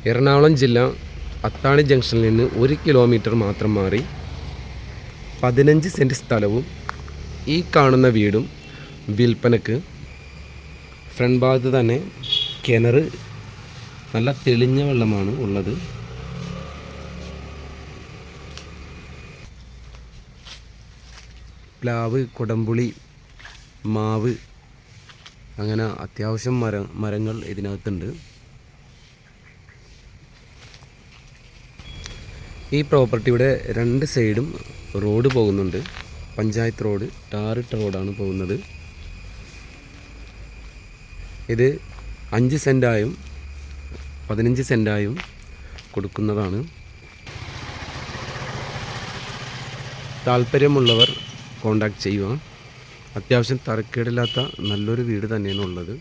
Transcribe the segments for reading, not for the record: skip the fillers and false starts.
എറണാകുളം ജില്ല അത്താണി ജംഗ്ഷനിൽ നിന്ന് 1 കിലോമീറ്റർ മാത്രം മാറി 15 സെൻറ്റ് സ്ഥലവും ഈ കാണുന്ന വീടും വിൽപ്പനക്ക്. ഫ്രണ്ട് ഭാഗത്ത് തന്നെ കിണർ, നല്ല തെളിഞ്ഞ വെള്ളമാണ് ഉള്ളത്. പ്ലാവ്, കൊടംപുളി, മാവ്, അങ്ങനെ അത്യാവശ്യം മരങ്ങൾ ഇതിനകത്തുണ്ട്. ഈ പ്രോപ്പർട്ടിയുടെ 2 സൈഡും റോഡ് പോകുന്നുണ്ട്. പഞ്ചായത്ത് റോഡ്, ടാറിട്ട റോഡാണ് പോകുന്നത്. ഇത് 5 സെൻറ്റായും 15 സെൻറ്റായും കൊടുക്കുന്നതാണ്. താല്പര്യമുള്ളവർ കോണ്ടാക്ട് ചെയ്യുക. അത്യാവശ്യം തരക്കേടില്ലാത്ത നല്ലൊരു വീട് തന്നെയാണ് ഉള്ളത്.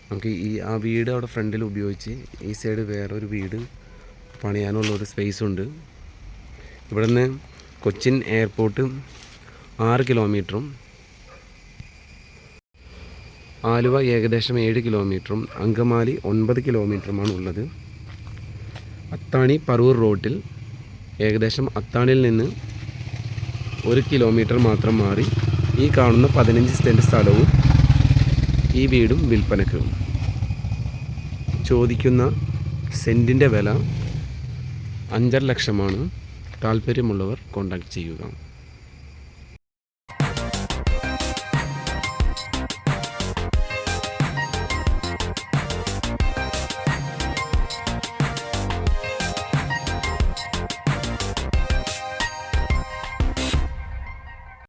നമുക്ക് ആ വീട് അവിടെ ഫ്രണ്ടിൽ ഉപയോഗിച്ച് ഈ സൈഡ് വേറൊരു വീട് പണിയാനുള്ളൊരു സ്പേസുണ്ട്. ഇവിടുന്ന് കൊച്ചിൻ എയർപോർട്ട് 6 കിലോമീറ്ററും ആലുവ ഏകദേശം 7 കിലോമീറ്ററും അങ്കമാലി 9 കിലോമീറ്ററുമാണ് ഉള്ളത്. അത്താണി പറവൂർ റോഡിൽ ഏകദേശം അത്താണിയിൽ നിന്ന് 1 കിലോമീറ്റർ മാത്രം മാറി ഈ കാണുന്ന 15 സെൻറ്റ് സ്ഥലവും ഈ വീടും വിൽപ്പനക്ക്. ചോദിക്കുന്ന സെൻറ്റിൻ്റെ വില 5.5 ലക്ഷമാണ്. താല്പര്യമുള്ളവർ കോൺടാക്റ്റ് ചെയ്യുക.